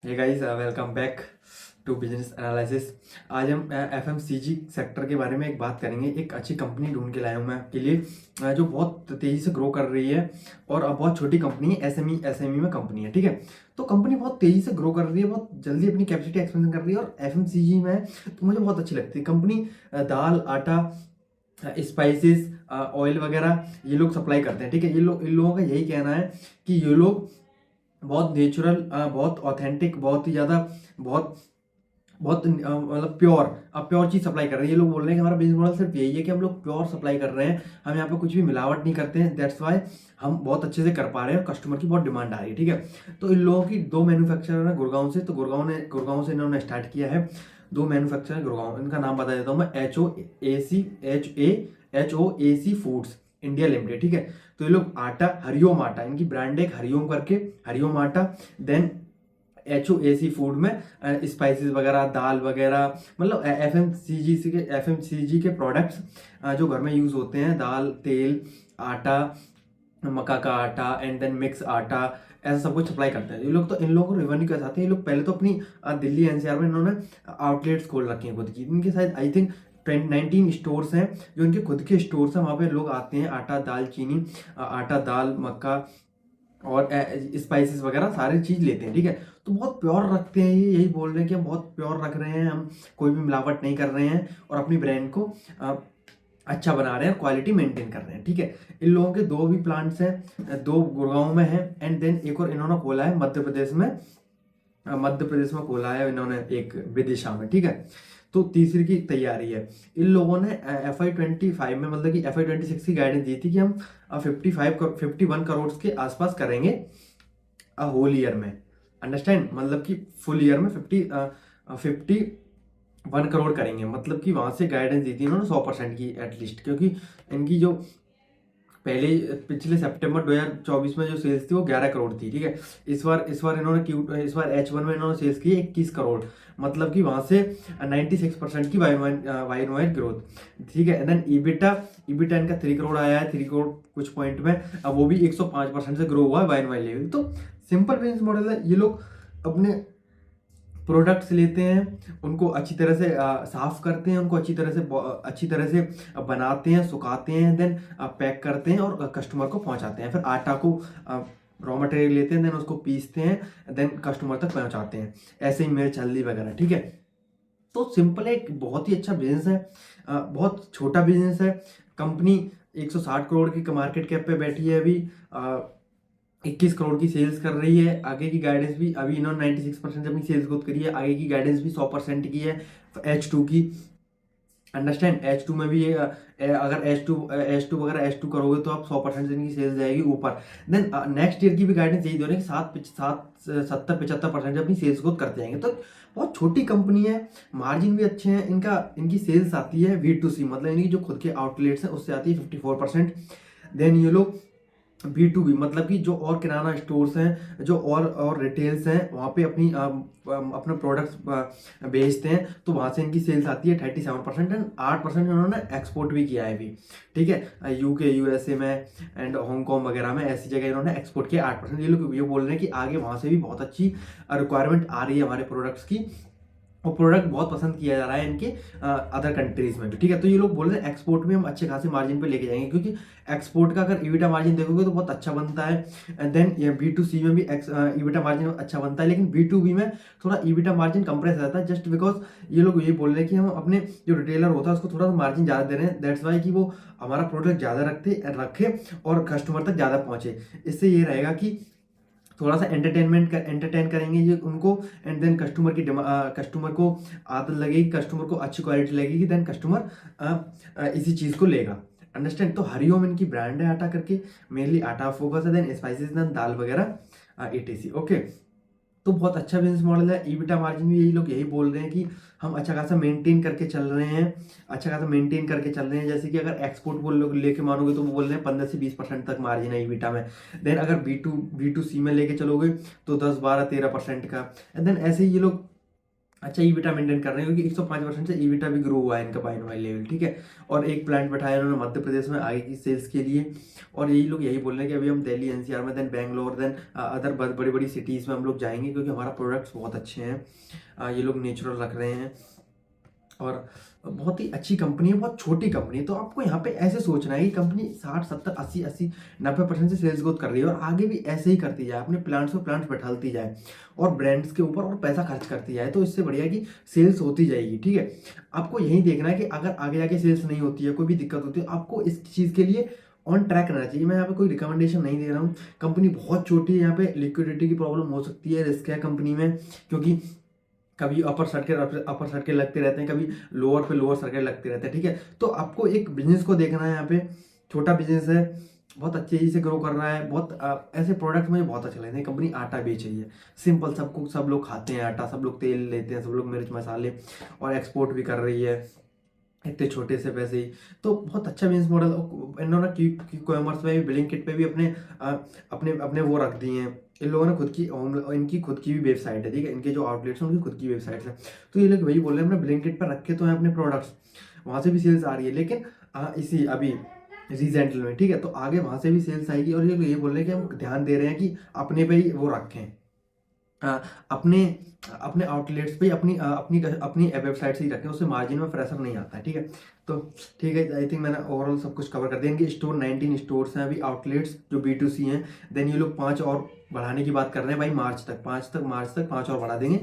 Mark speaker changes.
Speaker 1: Hey guys, welcome back to business analysis. आज हम FMCG sector के बारे में एक बात करेंगे। एक अच्छी कंपनी ढूंढ के लाया हूँ मैं आपके लिए, जो बहुत तेज़ी से ग्रो कर रही है और अब बहुत छोटी कंपनी है, एसएमई में कंपनी है। ठीक है, तो कंपनी बहुत तेज़ी से ग्रो कर रही है, बहुत जल्दी अपनी कैपेसिटी एक्सपेंशन कर रही है और एफएमसीजी में तो मुझे बहुत अच्छी लगती है कंपनी। दाल, आटा, स्पाइसेस, ऑयल वगैरह ये लोग सप्लाई करते हैं। ठीक है, इन लोगों का यही कहना है कि ये लोग बहुत नेचुरल, बहुत ऑथेंटिक, बहुत ही ज़्यादा, बहुत बहुत मतलब प्योर चीज़ सप्लाई कर रहे हैं। ये लोग बोल रहे हैं कि हमारा बिजनेस मॉडल सिर्फ यही है कि हम लोग प्योर सप्लाई कर रहे हैं, हम यहाँ पे कुछ भी मिलावट नहीं करते हैं। दैट्स वाई हम बहुत अच्छे से कर पा रहे हैं और कस्टमर की बहुत डिमांड आ रही है। ठीक है, तो इन लोगों की दो मैन्युफैक्चरर है गुड़गांव से, तो गुड़गांव से इन्होंने स्टार्ट किया है। दो मैन्युफैक्चरर गुड़गांव, इनका नाम बता देता हूँ मैं। एच ओ ए सी फूड्स इंडिया लिमिटेड। ठीक है, तो ये लोग आटा, हरिओम आटा, इनकी ब्रांड है हरिओम करके, हरिओम आटा। देन HOAC फूड में स्पाइसेस वगैरह, दाल वगैरह, मतलब एफ एम सी जी के प्रोडक्ट्स जो घर में यूज़ होते हैं, दाल, तेल, आटा, मक्का का आटा एंड देन मिक्स आटा, ऐसा सब कुछ सप्लाई करते हैं ये लोग। तो इन लोगों को रेवेन्यू कैसे आते हैं? ये लोग पहले तो अपनी दिल्ली एनसीआर में इन्होंने आउटलेट्स खोल रखे हैं खुद की। इनके शायद आई थिंक 19 स्टोर्स हैं, जो इनके खुद के स्टोर्स हैं। वहाँ पे लोग आते हैं, आटा, दाल, चीनी, आटा, दाल, मक्का और स्पाइसेस वगैरह सारी चीज़ लेते हैं। ठीक है, तो बहुत प्योर रखते हैं। ये यही बोल रहे हैं कि हम बहुत प्योर रख रहे हैं, हम कोई भी मिलावट नहीं कर रहे हैं और अपनी ब्रांड को अच्छा बना रहे हैं, क्वालिटी मेंटेन कर रहे हैं। ठीक है, इन लोगों के दो भी प्लांट्स हैं, दो गुड़गांव में हैं एंड देन एक और इन्होंने खोला है मध्य प्रदेश में। मध्य प्रदेश में खोला है इन्होंने एक विदिशा में। ठीक है, तो तीसरी की तैयारी है। इन लोगों ने FY25 में, मतलब कि FY26 की गाइडेंस दी थी कि हम 51 करोड़ के आसपास करेंगे होल ईयर में। अंडरस्टैंड, मतलब कि फुल ईयर में 51 करोड़ करेंगे। मतलब कि वहां से गाइडेंस दी थी इन्होंने 100% की एटलीस्ट, क्योंकि इनकी जो पहले पिछले सितंबर 2024 में जो सेल्स थी वो 11 करोड़ थी। ठीक है, इस बार H1 में इन्होंने सेल्स की 21 करोड़, मतलब कि वहां से 96% की वाई ग्रोथ। ठीक है, देन ईबिटा इनका 3 करोड़ आया है, 3 करोड़ कुछ पॉइंट में। अब वो भी 105% से ग्रो हुआ है वाई लेवल। तो सिंपल बिजनेस मॉडल है। ये लोग अपने प्रोडक्ट्स लेते हैं, उनको अच्छी तरह से साफ करते हैं, उनको अच्छी तरह से बनाते हैं, सुखाते हैं, देन पैक करते हैं और कस्टमर को पहुंचाते हैं। फिर आटा को रॉ मटेरियल लेते हैं, देन उसको पीसते हैं, देन कस्टमर तक पहुंचाते हैं। ऐसे ही मिर्च, हल्दी वगैरह। ठीक है, तो सिंपल है, एक बहुत ही अच्छा बिजनेस है, बहुत छोटा बिजनेस है। कंपनी 160 करोड़ की मार्केट कैप पे बैठी है अभी, 21 करोड़ की सेल्स कर रही है। आगे की गाइडेंस भी, अभी इन्होंने 96% अपनी सेल्स ग्रोथ करी है, आगे की गाइडेंस भी 100% की है H2 की। अंडरस्टैंड, H2 में भी अगर H2 वगैरह H2 करोगे तो आप 100% इनकी सेल्स जाएगी ऊपर। देन नेक्स्ट ईयर की भी गाइडेंस यही दे रहे हैं कि 70-75% अपनी सेल्स ग्रोथ करते जाएंगे। तो बहुत छोटी कंपनी है, मार्जिन भी अच्छे हैं इनकी सेल्स आती है V2C, मतलब इनकी जो खुद के आउटलेट्स हैं उससे आती है 54%। देन ये लोग B2B, मतलब कि जो और किराना स्टोर्स हैं, जो और रिटेल्स हैं, वहाँ पे अपने प्रोडक्ट्स बेचते हैं, तो वहाँ से इनकी सेल्स आती है 37% एंड 8% इन्होंने एक्सपोर्ट भी किया है अभी। ठीक है, UK, USA में एंड हांगकॉन्ग वगैरह में, ऐसी जगह इन्होंने एक्सपोर्ट किया 8%। ये लोग ये बोल रहे हैं कि आगे वहाँ से भी बहुत अच्छी रिक्वायरमेंट आ रही है हमारे प्रोडक्ट्स की, वो प्रोडक्ट बहुत पसंद किया जा रहा है इनके अदर कंट्रीज में भी। ठीक है, तो ये लोग बोल रहे हैं एक्सपोर्ट में हम अच्छे खासे मार्जिन पे लेके जाएंगे, क्योंकि एक्सपोर्ट का अगर ईबिटा मार्जिन देखोगे तो बहुत अच्छा बनता है। एंड देन ये B2C में भी ईबिटा मार्जिन अच्छा बनता है, लेकिन B2B में थोड़ा ईबिटा मार्जिन कंप्रेस रहता है, जस्ट बिकॉज ये लोग ये बोल रहे हैं कि हम अपने जो रिटेलर होता है उसको थोड़ा सा मार्जिन ज़्यादा दे रहे हैं। दैट्स वाई कि वो हमारा प्रोडक्ट ज़्यादा रखे और कस्टमर तक ज़्यादा पहुँचे। इससे ये रहेगा कि थोड़ा सा एंटरटेन करेंगे ये उनको, एंड देन कस्टमर को आदत लगेगी, कस्टमर को अच्छी क्वालिटी लगेगी, देन कस्टमर इसी चीज़ को लेगा। अंडरस्टैंड, तो हरिओम इनकी ब्रांड है आटा करके, मेनली आटा फोकस है, देन स्पाइसेस, देन दाल वगैरह ETC। ओके, तो बहुत अच्छा बिजनेस मॉडल है। ईबिटा मार्जिन भी यही लोग यही बोल रहे हैं कि हम अच्छा खासा मेंटेन करके चल रहे हैं, अच्छा खासा मेंटेन करके चल रहे हैं। जैसे कि अगर एक्सपोर्ट बोल लोग लेके मानोगे तो वो बोल रहे हैं 15 से 20% तक मार्जिन है ईबिटा में। देन अगर B2C में लेके चलोगे तो 10, 12, 13% का। एंड देन ऐसे ही ये लोग अच्छा ईबिटा मेंटेन कर रहे हैं, क्योंकि 105% से ईबिटा भी ग्रो हुआ है इनका बाय वाई लेवल, ठीक है। और एक प्लांट बैठाया उन्होंने मध्य प्रदेश में आगे की सेल्स के लिए। और यही लोग यही बोल रहे हैं कि अभी हम दिल्ली एनसीआर में, देन बैंगलोर, देन अदर बड़ी बड़ी सिटीज़ में हम लोग जाएंगे, क्योंकि हमारा प्रोडक्ट्स बहुत अच्छे हैं। ये लोग नेचुरल रख रहे हैं और बहुत ही अच्छी कंपनी है, बहुत छोटी कंपनी है। तो आपको यहाँ पे ऐसे सोचना है कि कंपनी 60 70 80 90% से सेल्स ग्रोथ कर रही है और आगे भी ऐसे ही करती जाए, अपने प्लांट्स पे प्लांट्स बैठाती जाए और ब्रांड्स के ऊपर और पैसा खर्च करती जाए, तो इससे बढ़िया कि सेल्स होती जाएगी, ठीक है। आपको यही देखना है कि अगर आगे जाके सेल्स नहीं होती है, कोई भी दिक्कत होती है, आपको इस चीज़ के लिए ऑन ट्रैक रहना चाहिए। मैं यहाँ पे कोई रिकमेंडेशन नहीं दे रहा हूँ। कंपनी बहुत छोटी है, यहाँ पे लिक्विडिटी की प्रॉब्लम हो सकती है, रिस्क है कंपनी में, क्योंकि कभी अपर सर्किट लगते रहते हैं, कभी लोअर सर्किट लगते रहते हैं, ठीक है। तो आपको एक बिजनेस को देखना है। यहाँ पे छोटा बिजनेस है, बहुत अच्छे से ग्रो कर रहा है, बहुत ऐसे प्रोडक्ट मुझे बहुत अच्छे लगते हैं। कंपनी आटा बेच रही है, सिंपल, सबको, सब लोग खाते हैं आटा, सब लोग तेल लेते हैं, सब लोग मिर्च मसाले, और एक्सपोर्ट भी कर रही है इतने छोटे से पैसे ही। तो बहुत अच्छा बिजनेस मॉडल इन्होंने क्यू कॉमर्स में भी, ब्लिंकिट पे भी अपने अपने अपने वो रख दिए हैं। इन लोगों ने खुद की इनकी खुद की भी वेबसाइट है, ठीक है। इनके जो आउटलेट्स हैं उनकी खुद की वेबसाइट है। तो ये लोग वही बोल रहे हैं, हमने ब्लिंकिट पर रखे तो हैं अपने प्रोडक्ट्स, वहाँ से भी सेल्स आ रही है, लेकिन इसी अभी रिसेंटली में, ठीक है। तो आगे वहाँ से भी सेल्स आएगी। और ये लोग ये बोल रहे हैं कि हम ध्यान दे रहे हैं कि अपने पे ही वो रखें, अ, अपने अपने आउटलेट्स पे अपनी अपनी वेबसाइट से ही रखें, उससे मार्जिन में प्रेशर नहीं आता है, ठीक है। तो ठीक है, आई थिंक मैंने ओवरऑल सब कुछ कवर कर दिया। इनके स्टोर 19 स्टोर्स हैं अभी, आउटलेट्स जो B2C हैं। देन ये लोग 5 और बढ़ाने की बात कर रहे हैं भाई, मार्च तक 5 और बढ़ा देंगे।